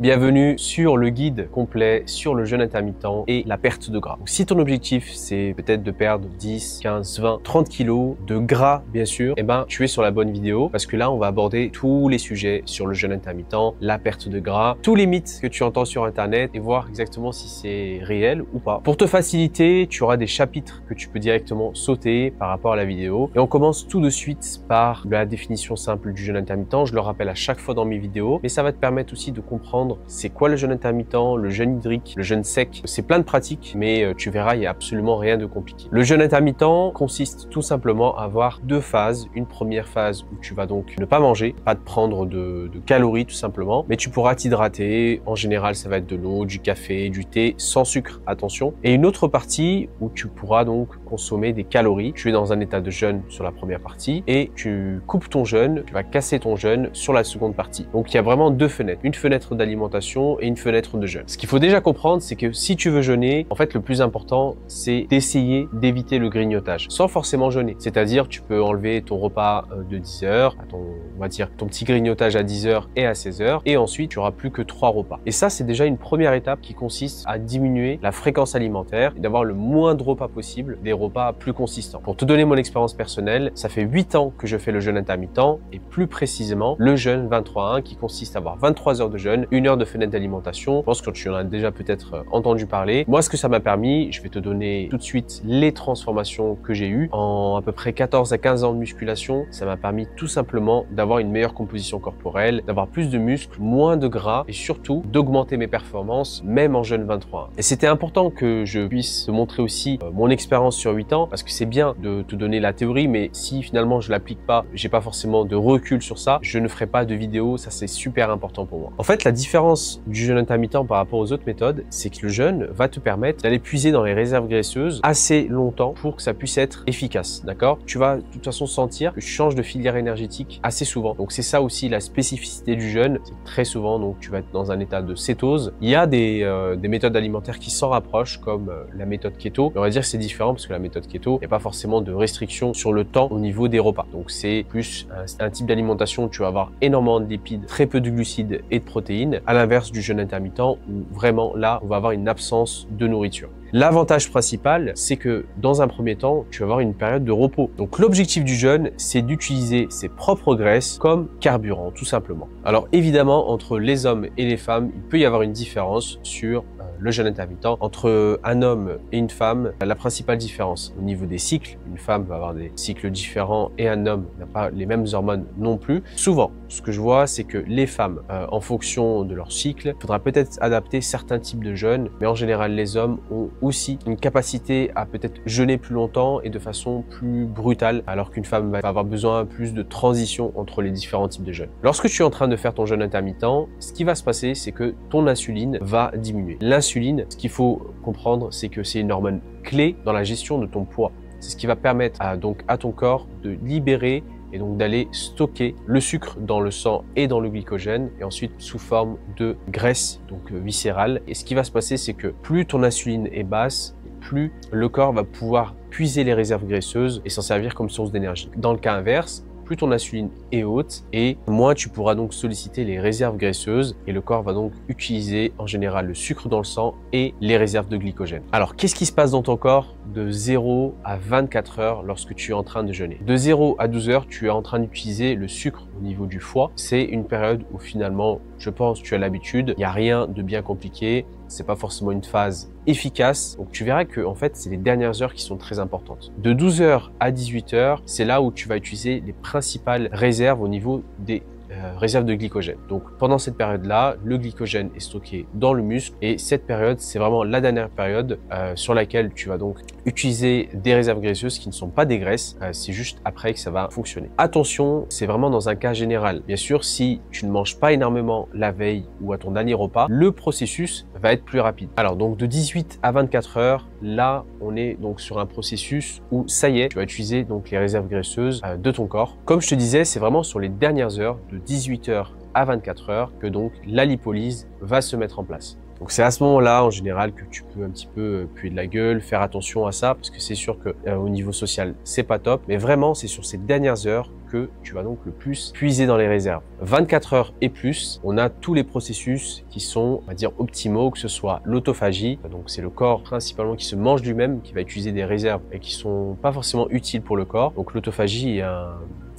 Bienvenue sur le guide complet sur le jeûne intermittent et la perte de gras. Donc, si ton objectif c'est peut-être de perdre 10, 15, 20, 30 kilos de gras bien sûr, tu es sur la bonne vidéo parce que là on va aborder tous les sujets sur le jeûne intermittent, la perte de gras, tous les mythes que tu entends sur internet et voir exactement si c'est réel ou pas. Pour te faciliter, tu auras des chapitres que tu peux directement sauter par rapport à la vidéo et on commence tout de suite par la définition simple du jeûne intermittent. Je le rappelle à chaque fois dans mes vidéos, mais ça va te permettre aussi de comprendre c'est quoi le jeûne intermittent, le jeûne hydrique, le jeûne sec. C'est plein de pratiques, mais tu verras, il n'y a absolument rien de compliqué. Le jeûne intermittent consiste tout simplement à avoir deux phases. Une première phase où tu vas donc ne pas manger, pas te prendre de calories tout simplement, mais tu pourras t'hydrater. En général, ça va être de l'eau, du café, du thé, sans sucre, attention. Et une autre partie où tu pourras donc consommer des calories. Tu es dans un état de jeûne sur la première partie et tu coupes ton jeûne, tu vas casser ton jeûne sur la seconde partie. Donc il y a vraiment deux fenêtres, une fenêtre d'alimentation et une fenêtre de jeûne. Ce qu'il faut déjà comprendre, c'est que si tu veux jeûner, en fait le plus important c'est d'essayer d'éviter le grignotage sans forcément jeûner. C'est-à-dire tu peux enlever ton repas de 10 heures, on va dire ton petit grignotage à 10 heures et à 16 heures et ensuite tu auras plus que 3 repas. Et ça c'est déjà une première étape qui consiste à diminuer la fréquence alimentaire et d'avoir le moins de repas possible, des repas plus consistants. Pour te donner mon expérience personnelle, ça fait 8 ans que je fais le jeûne intermittent et plus précisément le jeûne 23-1 qui consiste à avoir 23 heures de jeûne, 1 heure de fenêtre d'alimentation. Je pense que tu en as déjà peut-être entendu parler. Moi, ce que ça m'a permis, je vais te donner tout de suite les transformations que j'ai eues. En à peu près 14 à 15 ans de musculation, ça m'a permis tout simplement d'avoir une meilleure composition corporelle, d'avoir plus de muscles, moins de gras et surtout d'augmenter mes performances, même en jeûne 23. Et c'était important que je puisse te montrer aussi mon expérience sur 8 ans parce que c'est bien de te donner la théorie, mais si finalement je l'applique pas, j'ai pas forcément de recul sur ça, je ne ferai pas de vidéo. Ça, c'est super important pour moi. En fait, la différence du jeûne intermittent par rapport aux autres méthodes, c'est que le jeûne va te permettre d'aller puiser dans les réserves graisseuses assez longtemps pour que ça puisse être efficace, d'accord? Tu vas de toute façon sentir que tu changes de filière énergétique assez souvent. Donc c'est ça aussi la spécificité du jeûne. C'est très souvent, donc tu vas être dans un état de cétose. Il y a des méthodes alimentaires qui s'en rapprochent comme la méthode keto. On va dire que c'est différent parce que la méthode keto, il n'y a pas forcément de restriction sur le temps au niveau des repas. Donc c'est plus un type d'alimentation où tu vas avoir énormément de lipides, très peu de glucides et de protéines, à l'inverse du jeûne intermittent où vraiment là on va avoir une absence de nourriture. L'avantage principal, c'est que dans un premier temps, tu vas avoir une période de repos. Donc l'objectif du jeûne, c'est d'utiliser ses propres graisses comme carburant, tout simplement. Alors évidemment, entre les hommes et les femmes, il peut y avoir une différence sur le jeûne intermittent. Entre un homme et une femme, la principale différence au niveau des cycles, une femme va avoir des cycles différents et un homme n'a pas les mêmes hormones non plus. Souvent, ce que je vois, c'est que les femmes, en fonction de leur cycle, il faudra peut-être adapter certains types de jeûnes, mais en général, les hommes ont aussi une capacité à peut-être jeûner plus longtemps et de façon plus brutale, alors qu'une femme va avoir besoin plus de transition entre les différents types de jeûnes. Lorsque tu es en train de faire ton jeûne intermittent, ce qui va se passer, c'est que ton insuline va diminuer. L'insuline, ce qu'il faut comprendre, c'est que c'est une hormone clé dans la gestion de ton poids. C'est ce qui va permettre à ton corps de libérer et donc d'aller stocker le sucre dans le sang et dans le glycogène et ensuite sous forme de graisse donc viscérale. Et ce qui va se passer, c'est que plus ton insuline est basse, plus le corps va pouvoir puiser les réserves graisseuses et s'en servir comme source d'énergie. Dans le cas inverse, plus ton insuline est haute et moins tu pourras donc solliciter les réserves graisseuses et le corps va donc utiliser en général le sucre dans le sang et les réserves de glycogène. Alors qu'est-ce qui se passe dans ton corps de 0 à 24 heures lorsque tu es en train de jeûner? De 0 à 12 heures, tu es en train d'utiliser le sucre au niveau du foie. C'est une période où finalement, je pense, tu as l'habitude, il n'y a rien de bien compliqué. C'est pas forcément une phase efficace. Donc tu verras que en fait, c'est les dernières heures qui sont très importantes. De 12 heures à 18 heures, c'est là où tu vas utiliser les principales réserves au niveau des réserves de glycogène. Donc pendant cette période-là, le glycogène est stocké dans le muscle et cette période, c'est vraiment la dernière période sur laquelle tu vas donc utiliser des réserves graisseuses qui ne sont pas des graisses. C'est juste après que ça va fonctionner. Attention, c'est vraiment dans un cas général. Bien sûr, si tu ne manges pas énormément la veille ou à ton dernier repas, le processus va être plus rapide. Alors donc de 18 à 24 heures, là on est donc sur un processus où ça y est, tu vas utiliser donc les réserves graisseuses de ton corps. Comme je te disais, c'est vraiment sur les dernières heures de 18 heures à 24 heures que donc la lipolyse va se mettre en place. Donc c'est à ce moment-là, en général, que tu peux un petit peu puer de la gueule, faire attention à ça, parce que c'est sûr que au niveau social, c'est pas top. Mais vraiment, c'est sur ces dernières heures que tu vas donc le plus puiser dans les réserves. 24 heures et plus, on a tous les processus qui sont, on va dire, optimaux, que ce soit l'autophagie, donc c'est le corps principalement qui se mange lui-même, qui va utiliser des réserves et qui sont pas forcément utiles pour le corps. Donc l'autophagie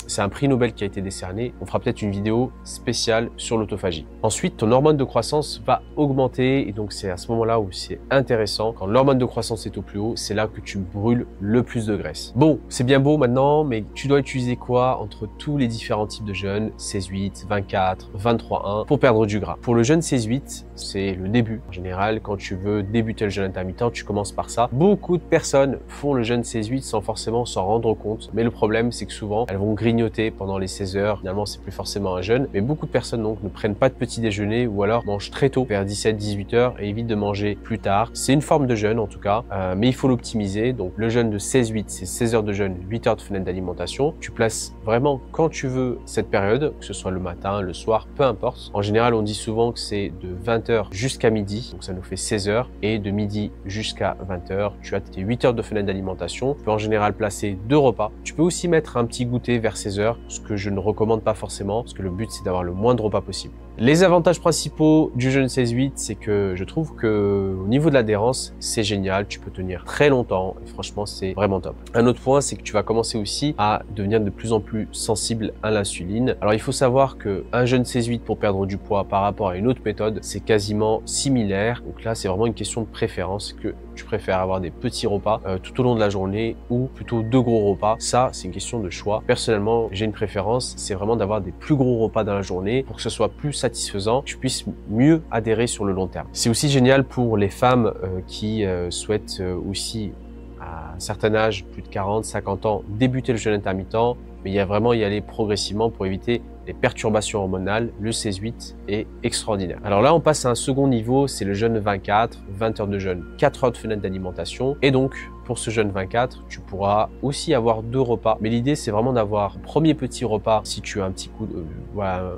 c'est un prix Nobel qui a été décerné. On fera peut-être une vidéo spéciale sur l'autophagie. Ensuite, ton hormone de croissance va augmenter et donc c'est à ce moment-là où c'est intéressant. Quand l'hormone de croissance est au plus haut, c'est là que tu brûles le plus de graisse. Bon, c'est bien beau maintenant, mais tu dois utiliser quoi entre tous les différents types de jeûnes, 16-8, 24, 23-1 pour perdre du gras. Pour le jeûne 16-8, c'est le début. En général, quand tu veux débuter le jeûne intermittent, tu commences par ça. Beaucoup de personnes font le jeûne 16-8 sans forcément s'en rendre compte, mais le problème, c'est que souvent, elles vont grignoter pendant les 16 heures. Finalement, c'est plus forcément un jeûne, mais beaucoup de personnes donc ne prennent pas de petit déjeuner ou alors mangent très tôt, vers 17-18 heures et évitent de manger plus tard. C'est une forme de jeûne en tout cas, mais il faut l'optimiser. Donc le jeûne de 16-8, c'est 16 heures de jeûne, 8 heures de fenêtre d'alimentation. Tu places vraiment quand tu veux cette période, que ce soit le matin, le soir, peu importe. En général, on dit souvent que c'est de 20 heures jusqu'à midi, donc ça nous fait 16 heures, et de midi jusqu'à 20 heures, tu as tes 8 heures de fenêtre d'alimentation. Tu peux en général placer 2 repas. Tu peux aussi mettre un petit goûter vers 16 heures, ce que je ne recommande pas forcément, parce que le but c'est d'avoir le moins de repas possible. Les avantages principaux du jeûne 16-8, c'est que je trouve que au niveau de l'adhérence, c'est génial, tu peux tenir très longtemps, et franchement c'est vraiment top. Un autre point, c'est que tu vas commencer aussi à devenir de plus en plus sensible à l'insuline. Alors il faut savoir que un jeûne 16-8 pour perdre du poids par rapport à une autre méthode, c'est quasiment similaire. Donc là, c'est vraiment une question de préférence, que tu préfères avoir des petits repas tout au long de la journée ou plutôt 2 gros repas. Ça, c'est une question de choix. Personnellement, j'ai une préférence, c'est vraiment d'avoir des plus gros repas dans la journée pour que ce soit plus satisfaisant, que tu puisses mieux adhérer sur le long terme. C'est aussi génial pour les femmes qui souhaitent aussi à un certain âge, plus de 40, 50 ans, débuter le jeûne intermittent, mais il y a vraiment y aller progressivement pour éviter les perturbations hormonales. Le 16-8 est extraordinaire. Alors là, on passe à un second niveau, c'est le jeûne 24, 20 heures de jeûne, 4 heures de fenêtre d'alimentation. Et donc, pour ce jeûne 24, tu pourras aussi avoir 2 repas. Mais l'idée, c'est vraiment d'avoir un premier petit repas si tu as un petit coup, voilà,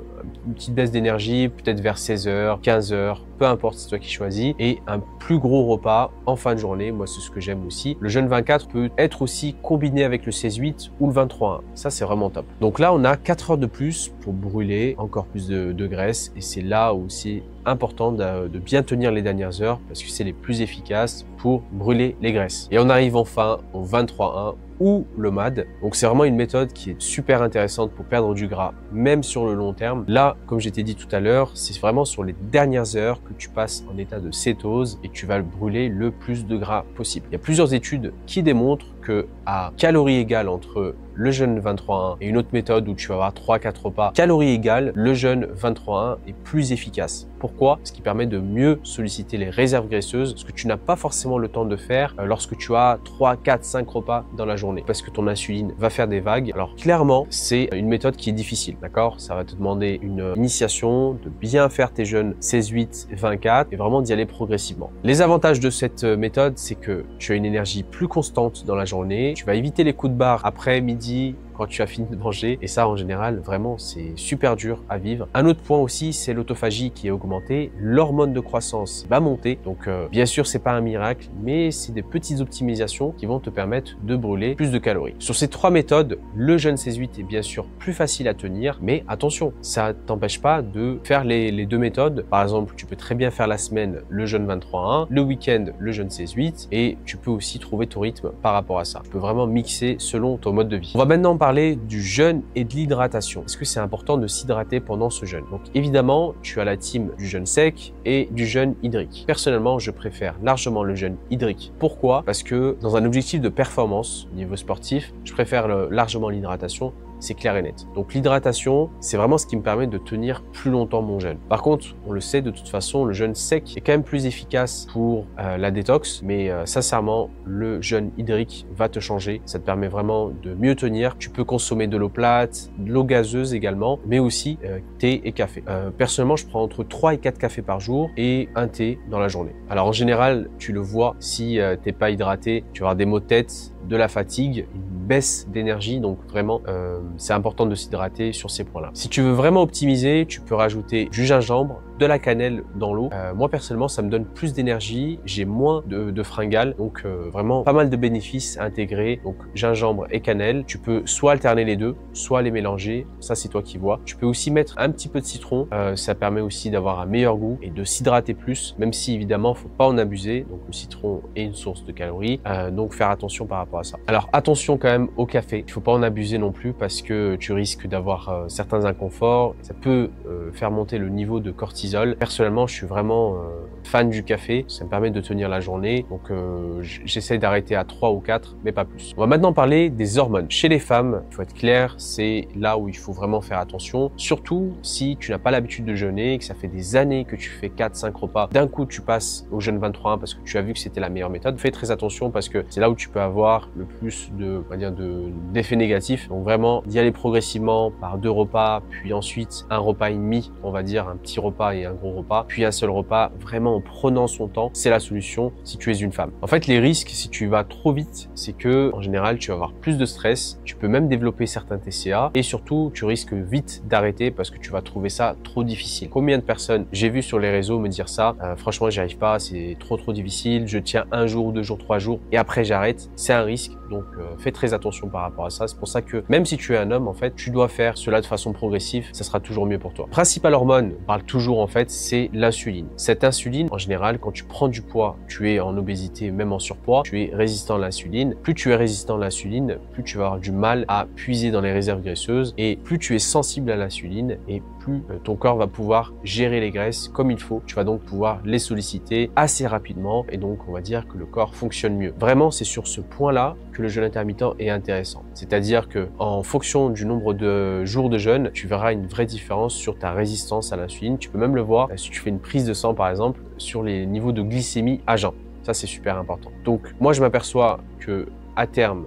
une petite baisse d'énergie, peut-être vers 16 heures, 15 heures, peu importe, c'est toi qui choisis. Et un plus gros repas en fin de journée. Moi, c'est ce que j'aime aussi. Le jeûne 24 peut être aussi combiné avec le 16-8 ou le 23-1. Ça, c'est vraiment top. Donc là, on a 4 heures de plus pour brûler encore plus de graisse. Et c'est là où c'est important de bien tenir les dernières heures parce que c'est les plus efficaces pour brûler les graisses. Et on arrive enfin au 23-1 ou le MAD. Donc c'est vraiment une méthode qui est super intéressante pour perdre du gras, même sur le long terme. Là, comme je t'ai dit tout à l'heure, c'est vraiment sur les dernières heures que tu passes en état de cétose et que tu vas brûler le plus de gras possible. Il y a plusieurs études qui démontrent que à calories égales entre le jeûne 23-1 et une autre méthode où tu vas avoir 3-4 repas, calories égales, le jeûne 23-1 est plus efficace. Pourquoi? Parce qu'il permet de mieux solliciter les réserves graisseuses, ce que tu n'as pas forcément le temps de faire lorsque tu as 3, 4, 5 repas dans la journée, parce que ton insuline va faire des vagues. Alors clairement, c'est une méthode qui est difficile, d'accord? Ça va te demander une initiation, de bien faire tes jeûnes 16-8, 24 et vraiment d'y aller progressivement. Les avantages de cette méthode, c'est que tu as une énergie plus constante dans la journée, tu vas éviter les coups de barre après midi, quand tu as fini de manger. Et ça, en général, vraiment, c'est super dur à vivre. Un autre point aussi, c'est l'autophagie qui est augmentée. L'hormone de croissance va monter. Donc, bien sûr, c'est pas un miracle, mais c'est des petites optimisations qui vont te permettre de brûler plus de calories. Sur ces 3 méthodes, le jeûne 16-8 est bien sûr plus facile à tenir, mais attention, ça t'empêche pas de faire les 2 méthodes. Par exemple, tu peux très bien faire la semaine le jeûne 23-1, le week-end le jeûne 16-8, et tu peux aussi trouver ton rythme par rapport à ça. Tu peux vraiment mixer selon ton mode de vie. On va maintenant parler du jeûne et de l'hydratation. Est-ce que c'est important de s'hydrater pendant ce jeûne? Donc évidemment, tu as la team du jeûne sec et du jeûne hydrique. Personnellement, je préfère largement le jeûne hydrique. Pourquoi? Parce que dans un objectif de performance au niveau sportif, je préfère largement l'hydratation. C'est clair et net. Donc l'hydratation, c'est vraiment ce qui me permet de tenir plus longtemps mon jeûne. Par contre, on le sait de toute façon, le jeûne sec est quand même plus efficace pour la détox, mais sincèrement, le jeûne hydrique va te changer. Ça te permet vraiment de mieux tenir. Tu peux consommer de l'eau plate, de l'eau gazeuse également, mais aussi thé et café. Personnellement, je prends entre 3 et 4 cafés par jour et un thé dans la journée. Alors en général, tu le vois, si t'es pas hydraté, tu vas avoir des maux de tête, de la fatigue, une baisse d'énergie, donc vraiment c'est important de s'hydrater sur ces points-là. Si tu veux vraiment optimiser, tu peux rajouter du gingembre, de la cannelle dans l'eau. Moi personnellement, ça me donne plus d'énergie, j'ai moins de fringales, donc vraiment pas mal de bénéfices à intégrer. Donc gingembre et cannelle, tu peux soit alterner les deux, soit les mélanger, ça c'est toi qui vois. Tu peux aussi mettre un petit peu de citron, ça permet aussi d'avoir un meilleur goût et de s'hydrater plus, même si évidemment faut pas en abuser. Donc le citron est une source de calories, donc faire attention par rapport à ça. Alors attention quand même au café, il faut pas en abuser non plus parce que tu risques d'avoir certains inconforts, ça peut faire monter le niveau de cortisol. Personnellement, je suis vraiment fan du café, ça me permet de tenir la journée, donc j'essaie d'arrêter à 3 ou 4, mais pas plus. On va maintenant parler des hormones. Chez les femmes, il faut être clair, c'est là où il faut vraiment faire attention, surtout si tu n'as pas l'habitude de jeûner, que ça fait des années que tu fais 4-5 repas, d'un coup tu passes au jeûne 23 parce que tu as vu que c'était la meilleure méthode. Fais très attention parce que c'est là où tu peux avoir le plus d'effets négatifs. Donc vraiment d'y aller progressivement par 2 repas, puis ensuite un repas et demi, on va dire un petit repas et un gros repas, puis un seul repas, vraiment en prenant son temps, c'est la solution si tu es une femme. En fait, les risques si tu vas trop vite, c'est que en général tu vas avoir plus de stress, tu peux même développer certains TCA et surtout tu risques vite d'arrêter parce que tu vas trouver ça trop difficile. Combien de personnes j'ai vu sur les réseaux me dire ça, franchement j'y arrive pas, c'est trop difficile, je tiens 1 jour, 2 jours, 3 jours et après j'arrête, c'est un risque. Donc fais très attention par rapport à ça. C'est pour ça que même si tu es un homme, en fait, tu dois faire cela de façon progressive, ça sera toujours mieux pour toi. Principale hormone, on parle toujours en fait, c'est l'insuline. Cette insuline, en général, quand tu prends du poids, tu es en obésité, même en surpoids, tu es résistant à l'insuline. Plus tu es résistant à l'insuline, plus tu vas avoir du mal à puiser dans les réserves graisseuses et plus tu es sensible à l'insuline et plus ton corps va pouvoir gérer les graisses comme il faut. Tu vas donc pouvoir les solliciter assez rapidement et donc on va dire que le corps fonctionne mieux. Vraiment, c'est sur ce point-là que le jeûne intermittent est intéressant. C'est-à-dire que en fonction du nombre de jours de jeûne, tu verras une vraie différence sur ta résistance à l'insuline. Tu peux même le voir si tu fais une prise de sang par exemple sur les niveaux de glycémie à jeun. Ça, c'est super important. Donc moi, je m'aperçois que à terme,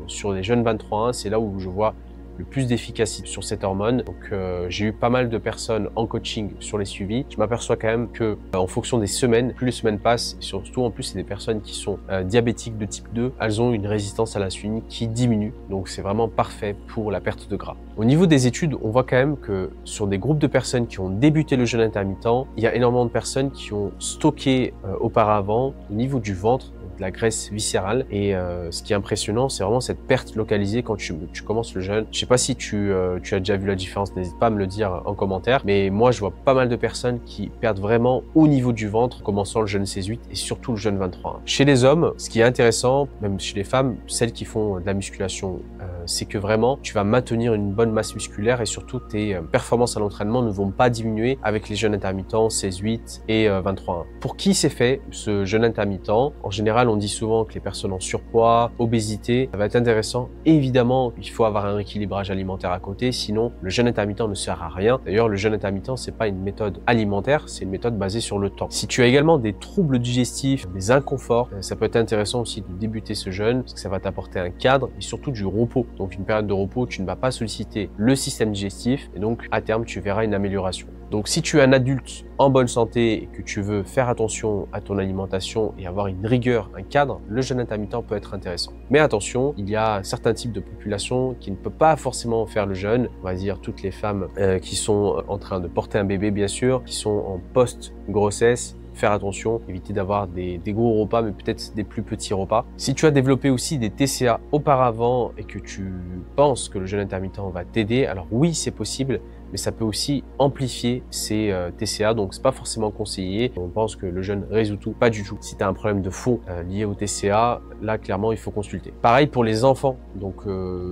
sur les jeûnes 23-1, c'est là où je vois le plus d'efficacité sur cette hormone. Donc j'ai eu pas mal de personnes en coaching sur les suivis. Je m'aperçois quand même que en fonction des semaines, plus les semaines passent, et surtout en plus c'est des personnes qui sont diabétiques de type 2, elles ont une résistance à l'insuline qui diminue. Donc c'est vraiment parfait pour la perte de gras. Au niveau des études, on voit quand même que sur des groupes de personnes qui ont débuté le jeûne intermittent, il y a énormément de personnes qui ont stocké auparavant au niveau du ventre de la graisse viscérale et ce qui est impressionnant, c'est vraiment cette perte localisée quand tu commences le jeûne. Je sais pas si tu as déjà vu la différence, n'hésite pas à me le dire en commentaire, mais moi je vois pas mal de personnes qui perdent vraiment au niveau du ventre en commençant le jeûne 16-8 et surtout le jeûne 23. Chez les hommes, ce qui est intéressant, même chez les femmes, celles qui font de la musculation, c'est que vraiment tu vas maintenir une bonne masse musculaire et surtout tes performances à l'entraînement ne vont pas diminuer avec les jeûnes intermittents 16-8 et 23-1. Pour qui c'est fait ce jeûne intermittent? En général, on dit souvent que les personnes en surpoids, obésité, ça va être intéressant. Évidemment, il faut avoir un rééquilibrage alimentaire à côté, sinon le jeûne intermittent ne sert à rien. D'ailleurs, le jeûne intermittent, c'est pas une méthode alimentaire, c'est une méthode basée sur le temps. Si tu as également des troubles digestifs, des inconforts, ça peut être intéressant aussi de débuter ce jeûne parce que ça va t'apporter un cadre et surtout du repos. Donc une période de repos, tu ne vas pas solliciter le système digestif et donc à terme, tu verras une amélioration. Donc si tu es un adulte en bonne santé et que tu veux faire attention à ton alimentation et avoir une rigueur, un cadre, le jeûne intermittent peut être intéressant. Mais attention, il y a certains types de population qui ne peuvent pas forcément faire le jeûne. On va dire toutes les femmes qui sont en train de porter un bébé bien sûr, qui sont en post-grossesse. Faire attention, éviter d'avoir des gros repas, mais peut-être des plus petits repas. Si tu as développé aussi des TCA auparavant et que tu penses que le jeûne intermittent va t'aider, alors oui, c'est possible, mais ça peut aussi amplifier ces TCA, donc c'est pas forcément conseillé. On pense que le jeûne résout tout, pas du tout. Si tu as un problème de fond lié au TCA, là clairement il faut consulter. Pareil pour les enfants, donc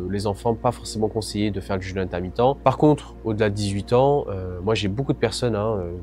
les enfants pas forcément conseillé de faire du jeûne intermittent. Par contre, au-delà de 18 ans, moi j'ai beaucoup de personnes,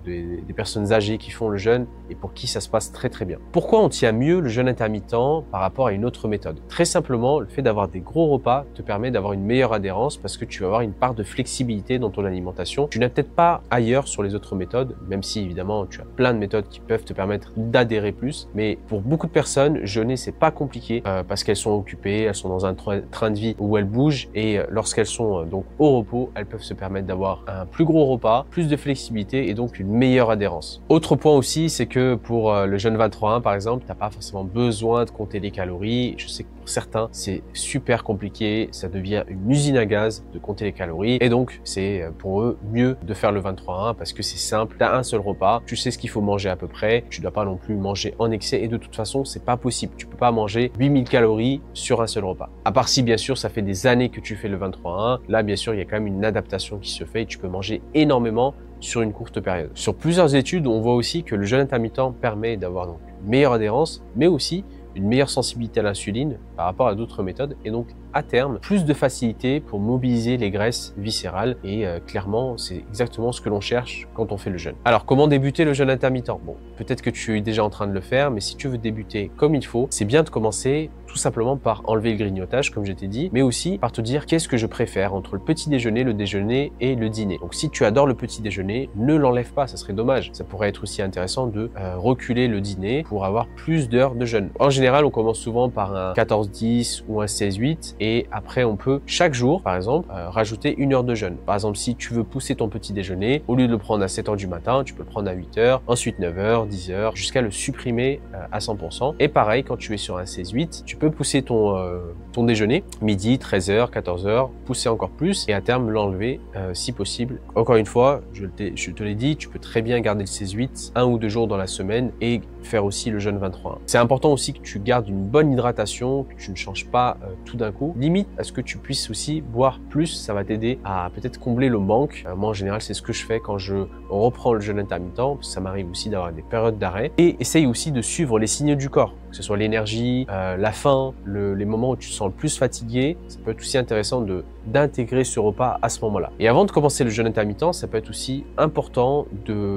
des personnes âgées qui font le jeûne et pour qui ça se passe très bien. Pourquoi on tient mieux le jeûne intermittent par rapport à une autre méthode? Très simplement, le fait d'avoir des gros repas te permet d'avoir une meilleure adhérence parce que tu vas avoir une part de flexibilité dans ton alimentation. Tu n'as peut-être pas ailleurs sur les autres méthodes, même si évidemment tu as plein de méthodes qui peuvent te permettre d'adhérer plus, mais pour beaucoup de personnes, jeûner c'est pas compliqué parce qu'elles sont occupées, elles sont dans un train de vie où elles bougent et lorsqu'elles sont donc au repos, elles peuvent se permettre d'avoir un plus gros repas, plus de flexibilité et donc une meilleure adhérence. Autre point aussi, c'est que pour le jeûne 23-1 par exemple, tu n'as pas forcément besoin de compter les calories. Je sais que pour certains, c'est super compliqué, ça devient une usine à gaz de compter les calories et donc c'est pour eux mieux de faire le 23-1 parce que c'est simple, tu as un seul repas, tu sais ce qu'il faut manger à peu près, tu dois pas non plus manger en excès et de toute façon, c'est pas possible. Tu peux pas manger 8000 calories sur un seul repas. À part si bien sûr, ça fait des années que tu fais le 23-1, là bien sûr, il y a quand même une adaptation qui se fait et tu peux manger énormément sur une courte période. Sur plusieurs études, on voit aussi que le jeûne intermittent permet d'avoir donc une meilleure adhérence, mais aussi une meilleure sensibilité à l'insuline par rapport à d'autres méthodes et donc à terme, plus de facilité pour mobiliser les graisses viscérales et clairement, c'est exactement ce que l'on cherche quand on fait le jeûne. Alors, comment débuter le jeûne intermittent? Bon, peut-être que tu es déjà en train de le faire, mais si tu veux débuter comme il faut, c'est bien de commencer tout simplement par enlever le grignotage, comme je t'ai dit, mais aussi par te dire qu'est-ce que je préfère entre le petit déjeuner, le déjeuner et le dîner. Donc, si tu adores le petit déjeuner, ne l'enlève pas, ça serait dommage. Ça pourrait être aussi intéressant de reculer le dîner pour avoir plus d'heures de jeûne. En général, on commence souvent par un 14-10 ou un 16-8 et après on peut chaque jour par exemple rajouter une heure de jeûne. Par exemple si tu veux pousser ton petit déjeuner, au lieu de le prendre à 7 h du matin, tu peux le prendre à 8 h, ensuite 9 h, 10 h jusqu'à le supprimer à 100%. Et pareil quand tu es sur un 16-8, tu peux pousser ton déjeuner midi, 13 h, 14 h, pousser encore plus et à terme l'enlever si possible. Encore une fois, je te l'ai dit, tu peux très bien garder le 16-8 un ou deux jours dans la semaine et faire aussi le jeûne 23-1. C'est important aussi que tu gardes une bonne hydratation, que tu ne changes pas tout d'un coup. Limite à ce que tu puisses aussi boire plus, ça va t'aider à peut-être combler le manque. Moi en général c'est ce que je fais quand je reprends le jeûne intermittent, ça m'arrive aussi d'avoir des périodes d'arrêt. Et essaye aussi de suivre les signaux du corps, que ce soit l'énergie, la faim, les moments où tu te sens le plus fatigué. Ça peut être aussi intéressant d'intégrer ce repas à ce moment-là. Et avant de commencer le jeûne intermittent, ça peut être aussi important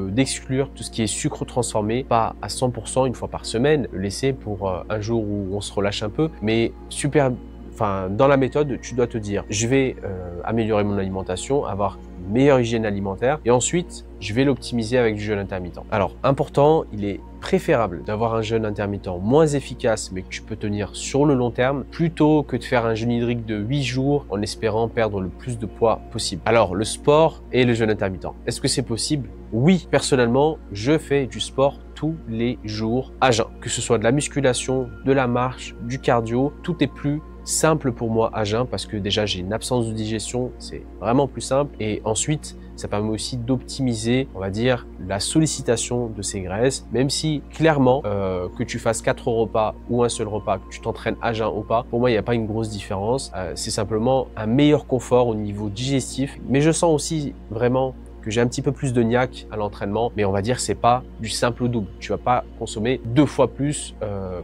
d'exclure tout ce qui est sucre transformé, pas à 100% une fois par semaine, le laisser pour un jour où on se relâche un peu, mais dans la méthode, tu dois te dire, je vais améliorer mon alimentation, avoir une meilleure hygiène alimentaire et ensuite, je vais l'optimiser avec du jeûne intermittent. Alors, important, il est préférable d'avoir un jeûne intermittent moins efficace mais que tu peux tenir sur le long terme plutôt que de faire un jeûne hydrique de 8 jours en espérant perdre le plus de poids possible. Alors, le sport et le jeûne intermittent, est-ce que c'est possible? Oui, personnellement, je fais du sport tous les jours à jeun. Que ce soit de la musculation, de la marche, du cardio, tout est plus simple pour moi à jeun parce que déjà j'ai une absence de digestion, c'est vraiment plus simple et ensuite ça permet aussi d'optimiser, on va dire, la sollicitation de ces graisses, même si clairement que tu fasses 4 repas ou un seul repas, que tu t'entraînes à jeun ou pas, pour moi il n'y a pas une grosse différence, c'est simplement un meilleur confort au niveau digestif, mais je sens aussi vraiment que j'ai un petit peu plus de niaque à l'entraînement, mais on va dire c'est pas du simple au double. Tu vas pas consommer 2 fois plus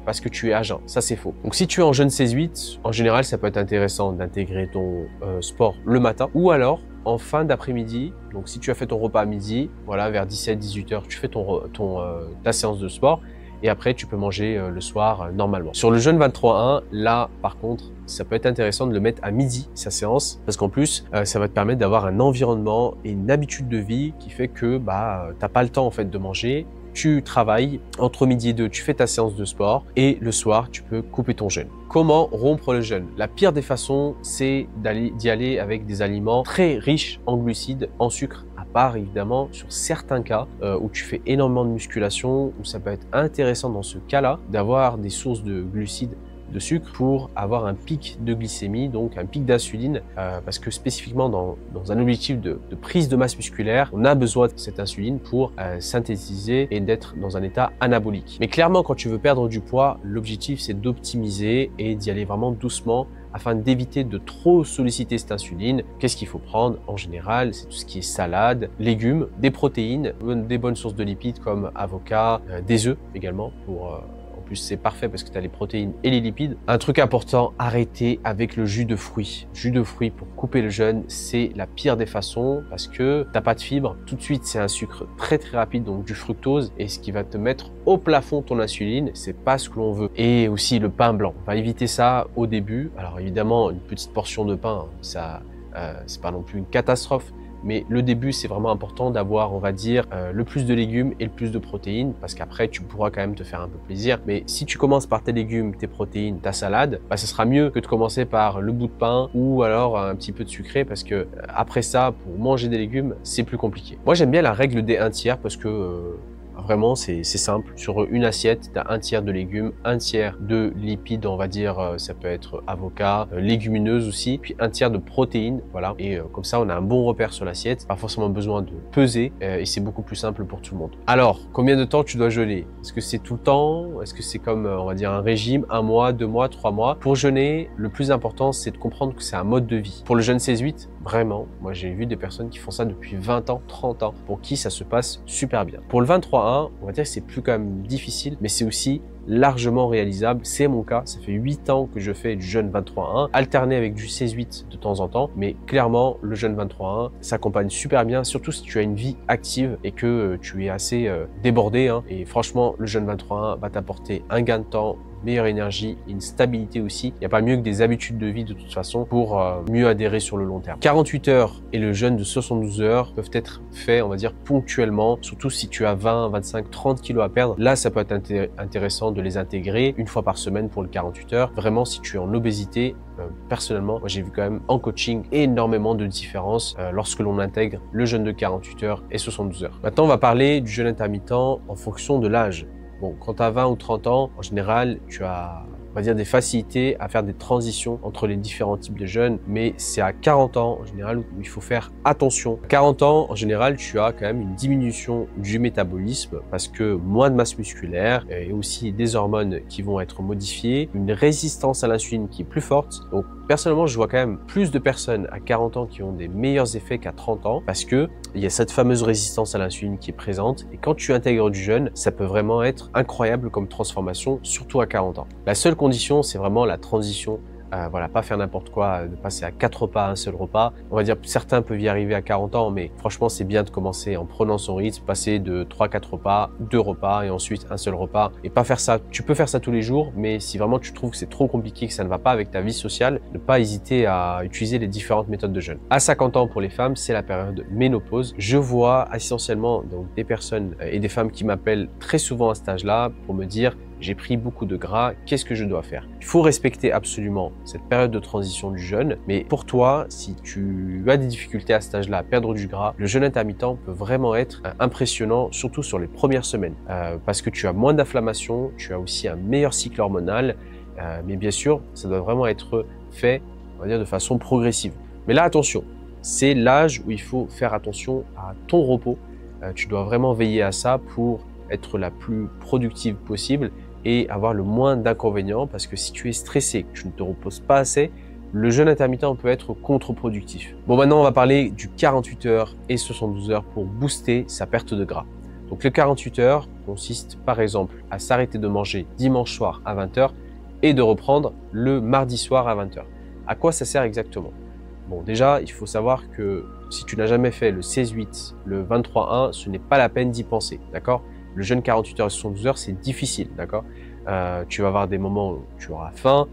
parce que tu es à jeun. Ça c'est faux. Donc si tu es en jeûne 16-8, en général ça peut être intéressant d'intégrer ton sport le matin ou alors en fin d'après-midi. Donc si tu as fait ton repas à midi, voilà vers 17-18 h, tu fais ta séance de sport. Et après, tu peux manger le soir normalement. Sur le jeûne 23-1, là, par contre, ça peut être intéressant de le mettre à midi, sa séance, parce qu'en plus, ça va te permettre d'avoir un environnement et une habitude de vie qui fait que t'as pas le temps en fait de manger. Tu travailles, entre midi et 2, tu fais ta séance de sport et le soir, tu peux couper ton jeûne. Comment rompre le jeûne? La pire des façons, c'est d'y aller avec des aliments très riches en glucides, en sucre, à part évidemment sur certains cas où tu fais énormément de musculation, où ça peut être intéressant dans ce cas-là d'avoir des sources de glucides, de sucre pour avoir un pic de glycémie, donc un pic d'insuline, parce que spécifiquement dans un objectif de prise de masse musculaire, on a besoin de cette insuline pour synthétiser et d'être dans un état anabolique. Mais clairement, quand tu veux perdre du poids, l'objectif c'est d'optimiser et d'y aller vraiment doucement afin d'éviter de trop solliciter cette insuline. Qu'est-ce qu'il faut prendre? En général, c'est tout ce qui est salade, légumes, des protéines, des bonnes sources de lipides comme avocat, des œufs également pour en plus, c'est parfait parce que tu as les protéines et les lipides. Un truc important, arrêtez avec le jus de fruits. Jus de fruits pour couper le jeûne, c'est la pire des façons parce que t'as pas de fibres. Tout de suite, c'est un sucre très rapide, donc du fructose. Et ce qui va te mettre au plafond ton insuline, c'est pas ce que l'on veut. Et aussi le pain blanc. On va éviter ça au début. Alors évidemment, une petite portion de pain, ça, c'est pas non plus une catastrophe. Mais le début, c'est vraiment important d'avoir, on va dire, le plus de légumes et le plus de protéines parce qu'après, tu pourras quand même te faire un peu plaisir. Mais si tu commences par tes légumes, tes protéines, ta salade, ce sera mieux que de commencer par le bout de pain ou alors un petit peu de sucré parce que après ça, pour manger des légumes, c'est plus compliqué. Moi, j'aime bien la règle des 1 tiers parce que vraiment, c'est simple. Sur une assiette, tu as un tiers de légumes, un tiers de lipides, on va dire, ça peut être avocat, légumineuses aussi, puis un tiers de protéines, voilà. Et comme ça, on a un bon repère sur l'assiette. Pas forcément besoin de peser et c'est beaucoup plus simple pour tout le monde. Alors, combien de temps tu dois jeûner? Est-ce que c'est tout le temps? Est-ce que c'est comme, on va dire, un régime, 1 mois, 2 mois, 3 mois? Pour jeûner, le plus important, c'est de comprendre que c'est un mode de vie. Pour le jeûne 16-8, vraiment, moi j'ai vu des personnes qui font ça depuis 20 ans, 30 ans, pour qui ça se passe super bien. Pour le 23-1, on va dire que c'est plus quand même difficile, mais c'est aussi largement réalisable. C'est mon cas, ça fait 8 ans que je fais du jeûne 23-1, alterné avec du 16-8 de temps en temps, mais clairement, le jeûne 23-1 s'accompagne super bien, surtout si tu as une vie active et que tu es assez débordé. Et franchement, le jeûne 23-1 va t'apporter un gain de temps, meilleure énergie, une stabilité aussi. Il n'y a pas mieux que des habitudes de vie de toute façon pour mieux adhérer sur le long terme. 48 heures et le jeûne de 72 heures peuvent être faits, on va dire, ponctuellement, surtout si tu as 20, 25, 30 kilos à perdre. Là, ça peut être intéressant de les intégrer une fois par semaine pour le 48 heures. Vraiment, si tu es en obésité, personnellement, moi j'ai vu quand même en coaching énormément de différences lorsque l'on intègre le jeûne de 48 heures et 72 heures. Maintenant, on va parler du jeûne intermittent en fonction de l'âge. Bon, quand tu as 20 ou 30 ans, en général, tu as, on va dire, des facilités à faire des transitions entre les différents types de jeûnes, mais c'est à 40 ans, en général, où il faut faire attention. À 40 ans, en général, tu as quand même une diminution du métabolisme parce que moins de masse musculaire et aussi des hormones qui vont être modifiées, une résistance à l'insuline qui est plus forte. Donc, personnellement, je vois quand même plus de personnes à 40 ans qui ont des meilleurs effets qu'à 30 ans parce que il y a cette fameuse résistance à l'insuline qui est présente et quand tu intègres du jeûne, ça peut vraiment être incroyable comme transformation, surtout à 40 ans. La seule condition, c'est vraiment la transition. Voilà, pas faire n'importe quoi, de passer à 4 repas à un seul repas. On va dire que certains peuvent y arriver à 40 ans, mais franchement, c'est bien de commencer en prenant son rythme, passer de 3-4 repas, 2 repas et ensuite un seul repas. Et pas faire ça, tu peux faire ça tous les jours, mais si vraiment tu trouves que c'est trop compliqué, que ça ne va pas avec ta vie sociale, ne pas hésiter à utiliser les différentes méthodes de jeûne. À 50 ans pour les femmes, c'est la période ménopause. Je vois essentiellement donc des personnes et des femmes qui m'appellent très souvent à cet âge-là pour me dire j'ai pris beaucoup de gras, qu'est-ce que je dois faire? Il faut respecter absolument cette période de transition du jeûne, mais pour toi, si tu as des difficultés à cet âge-là à perdre du gras, le jeûne intermittent peut vraiment être impressionnant, surtout sur les premières semaines, parce que tu as moins d'inflammation, tu as aussi un meilleur cycle hormonal, mais bien sûr, ça doit vraiment être fait, on va dire, de façon progressive. Mais là, attention, c'est l'âge où il faut faire attention à ton repos. Tu dois vraiment veiller à ça pour être la plus productive possible et avoir le moins d'inconvénients parce que si tu es stressé, que tu ne te reposes pas assez, le jeûne intermittent peut être contre-productif. Bon, maintenant, on va parler du 48 heures et 72 heures pour booster sa perte de gras. Donc, le 48 heures consiste, par exemple, à s'arrêter de manger dimanche soir à 20 h et de reprendre le mardi soir à 20 h. À quoi ça sert exactement? Bon, déjà, il faut savoir que si tu n'as jamais fait le 16-8, le 23-1, ce n'est pas la peine d'y penser, d'accord? Le jeûne 48 heures et 72 heures, c'est difficile, d'accord? Tu vas avoir des moments où tu auras faim,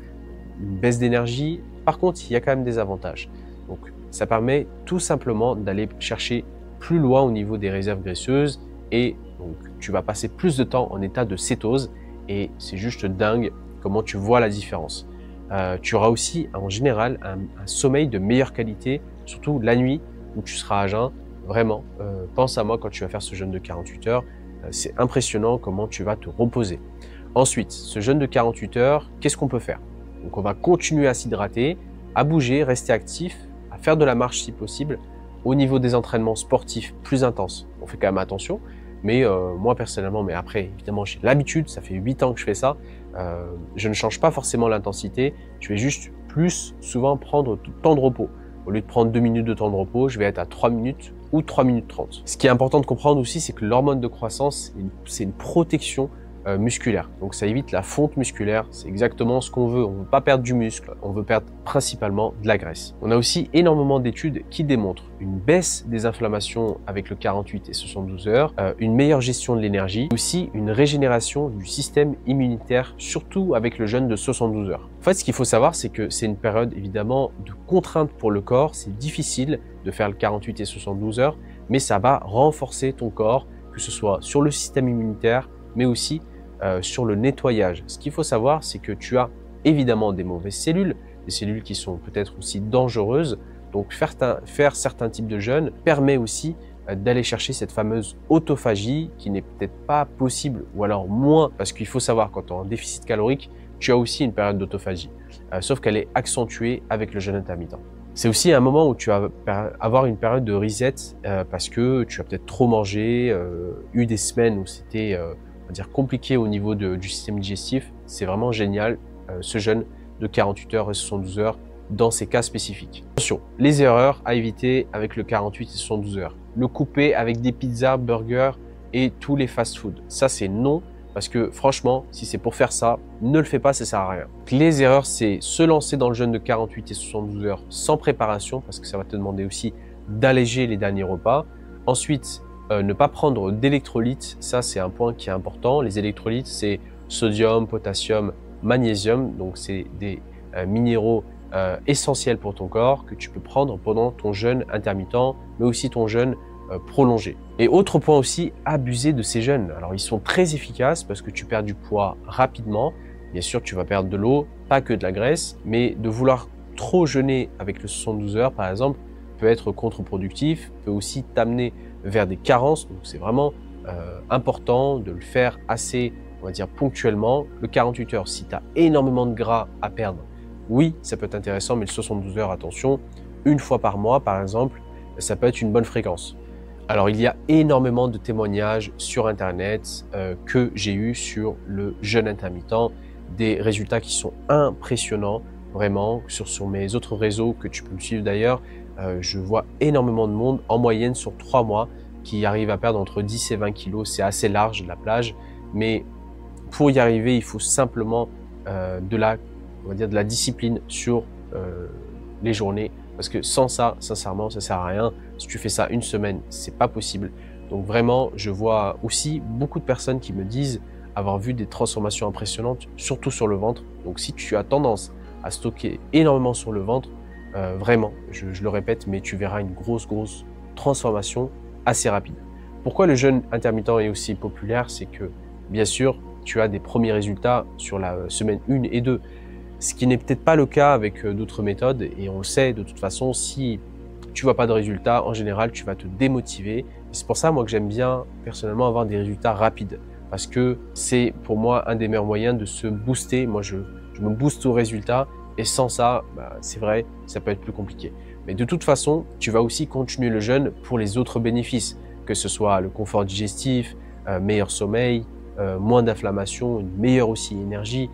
une baisse d'énergie. Par contre, il y a quand même des avantages. Donc, ça permet tout simplement d'aller chercher plus loin au niveau des réserves graisseuses et donc tu vas passer plus de temps en état de cétose et c'est juste dingue comment tu vois la différence. Tu auras aussi en général un sommeil de meilleure qualité, surtout la nuit où tu seras à jeun. Vraiment, pense à moi quand tu vas faire ce jeûne de 48 heures. C'est impressionnant comment tu vas te reposer. Ensuite, ce jeûne de 48 heures, qu'est-ce qu'on peut faire? Donc, on va continuer à s'hydrater, à bouger, rester actif, à faire de la marche si possible. Au niveau des entraînements sportifs plus intenses, on fait quand même attention. Mais moi personnellement, mais après évidemment j'ai l'habitude, ça fait 8 ans que je fais ça, je ne change pas forcément l'intensité, je vais juste plus souvent prendre tout temps de repos. Au lieu de prendre 2 minutes de temps de repos, je vais être à 3 minutes ou 3 minutes 30. Ce qui est important de comprendre aussi, c'est que l'hormone de croissance, c'est une protection musculaire. Donc ça évite la fonte musculaire, c'est exactement ce qu'on veut. On ne veut pas perdre du muscle, on veut perdre principalement de la graisse. On a aussi énormément d'études qui démontrent une baisse des inflammations avec le 48 et 72 heures, une meilleure gestion de l'énergie, aussi une régénération du système immunitaire, surtout avec le jeûne de 72 heures. En fait, ce qu'il faut savoir, c'est que c'est une période évidemment de contrainte pour le corps. C'est difficile de faire le 48 et 72 heures, mais ça va renforcer ton corps, que ce soit sur le système immunitaire, mais aussi sur le nettoyage. Ce qu'il faut savoir, c'est que tu as évidemment des mauvaises cellules, des cellules qui sont peut-être aussi dangereuses. Donc faire certains types de jeûnes permet aussi d'aller chercher cette fameuse autophagie qui n'est peut-être pas possible ou alors moins, parce qu'il faut savoir quand tu es en déficit calorique, tu as aussi une période d'autophagie, sauf qu'elle est accentuée avec le jeûne intermittent. C'est aussi un moment où tu vas avoir une période de reset parce que tu as peut-être trop mangé, eu des semaines où c'était on va dire compliqué au niveau du système digestif. C'est vraiment génial ce jeûne de 48 heures et 72 heures dans ces cas spécifiques. Attention, les erreurs à éviter avec le 48 et 72 heures. Le couper avec des pizzas, burgers et tous les fast-food. Ça c'est non. Parce que franchement, si c'est pour faire ça, ne le fais pas, ça sert à rien. Les erreurs, c'est se lancer dans le jeûne de 48 et 72 heures sans préparation, parce que ça va te demander aussi d'alléger les derniers repas. Ensuite, ne pas prendre d'électrolytes, ça c'est un point qui est important. Les électrolytes, c'est sodium, potassium, magnésium, donc c'est des minéraux essentiels pour ton corps que tu peux prendre pendant ton jeûne intermittent, mais aussi ton jeûne prolongé. Et autre point aussi, abuser de ces jeûnes. Alors ils sont très efficaces parce que tu perds du poids rapidement. Bien sûr, tu vas perdre de l'eau, pas que de la graisse, mais de vouloir trop jeûner avec le 72 heures par exemple peut être contre-productif, peut aussi t'amener vers des carences. Donc c'est vraiment important de le faire assez, on va dire ponctuellement. Le 48 heures, si tu as énormément de gras à perdre, oui, ça peut être intéressant, mais le 72 heures, attention, une fois par mois par exemple, ça peut être une bonne fréquence. Alors, il y a énormément de témoignages sur Internet que j'ai eu sur le jeûne intermittent, des résultats qui sont impressionnants, vraiment, sur mes autres réseaux que tu peux me suivre d'ailleurs. Je vois énormément de monde, en moyenne sur 3 mois, qui arrive à perdre entre 10 et 20 kilos. C'est assez large, la plage, mais pour y arriver, il faut simplement on va dire de la discipline sur les journées. Parce que sans ça, sincèrement, ça sert à rien. Si tu fais ça une semaine, c'est pas possible. Donc vraiment, je vois aussi beaucoup de personnes qui me disent avoir vu des transformations impressionnantes, surtout sur le ventre. Donc si tu as tendance à stocker énormément sur le ventre, vraiment, je le répète, mais tu verras une grosse transformation assez rapide. Pourquoi le jeûne intermittent est aussi populaire? C'est que, bien sûr, tu as des premiers résultats sur la semaine 1 et 2. Ce qui n'est peut-être pas le cas avec d'autres méthodes, et on le sait de toute façon, si tu vois pas de résultats, en général, tu vas te démotiver. C'est pour ça, moi, que j'aime bien personnellement avoir des résultats rapides, parce que c'est pour moi un des meilleurs moyens de se booster. Moi, je me booste aux résultats, et sans ça, c'est vrai, ça peut être plus compliqué. Mais de toute façon, tu vas aussi continuer le jeûne pour les autres bénéfices, que ce soit le confort digestif, meilleur sommeil, moins d'inflammation, une meilleure aussi énergie.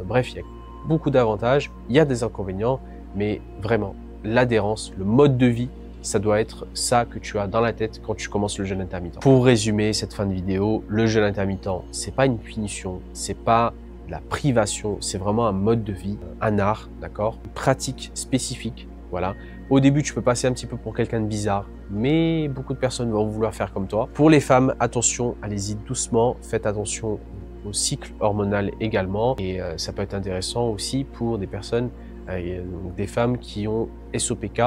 Bref, il y a beaucoup d'avantages, il y a des inconvénients, mais vraiment, l'adhérence, le mode de vie, ça doit être ça que tu as dans la tête quand tu commences le jeûne intermittent. Pour résumer cette fin de vidéo, le jeûne intermittent, c'est pas une punition, c'est pas de la privation, c'est vraiment un mode de vie, un art, d'accord? Une pratique spécifique, voilà. Au début, tu peux passer un petit peu pour quelqu'un de bizarre, mais beaucoup de personnes vont vouloir faire comme toi. Pour les femmes, attention, allez-y doucement, faites attention au cycle hormonal également, et ça peut être intéressant aussi pour des personnes, des femmes qui ont SOPK.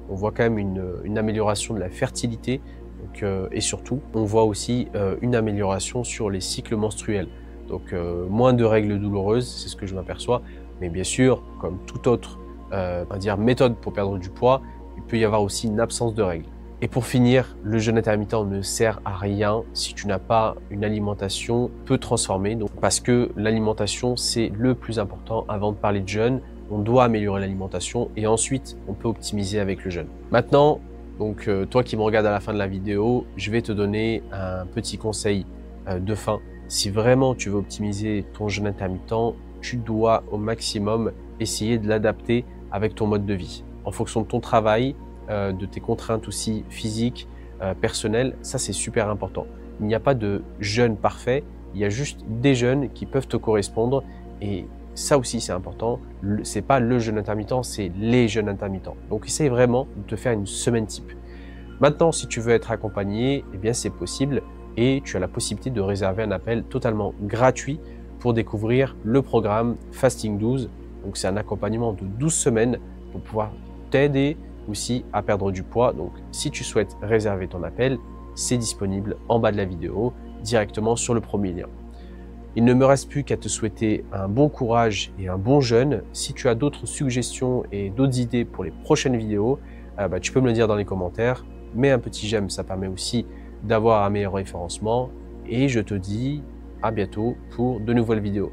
On voit quand même une amélioration de la fertilité, donc, et surtout on voit aussi une amélioration sur les cycles menstruels, donc moins de règles douloureuses, c'est ce que je m'aperçois. Mais bien sûr, comme toute autre on va dire méthode pour perdre du poids, il peut y avoir aussi une absence de règles. Et pour finir, le jeûne intermittent ne sert à rien si tu n'as pas une alimentation peu transformée. Donc, parce que l'alimentation, c'est le plus important avant de parler de jeûne. On doit améliorer l'alimentation et ensuite, on peut optimiser avec le jeûne. Maintenant, donc toi qui me regardes à la fin de la vidéo, je vais te donner un petit conseil de fin. Si vraiment tu veux optimiser ton jeûne intermittent, tu dois au maximum essayer de l'adapter avec ton mode de vie. En fonction de ton travail, de tes contraintes aussi physiques, personnelles, ça c'est super important. Il n'y a pas de jeûne parfait, il y a juste des jeûnes qui peuvent te correspondre, et ça aussi c'est important. C'est pas le jeûne intermittent, c'est les jeûnes intermittents. Donc essaye vraiment de te faire une semaine type. Maintenant, si tu veux être accompagné, eh bien c'est possible, et tu as la possibilité de réserver un appel totalement gratuit pour découvrir le programme Fasting 12. Donc c'est un accompagnement de 12 semaines pour pouvoir t'aider aussi à perdre du poids. Donc si tu souhaites réserver ton appel, c'est disponible en bas de la vidéo, directement sur le premier lien. Il ne me reste plus qu'à te souhaiter un bon courage et un bon jeûne. Si tu as d'autres suggestions et d'autres idées pour les prochaines vidéos, tu peux me le dire dans les commentaires. mets un petit j'aime, ça permet aussi d'avoir un meilleur référencement. Et je te dis à bientôt pour de nouvelles vidéos.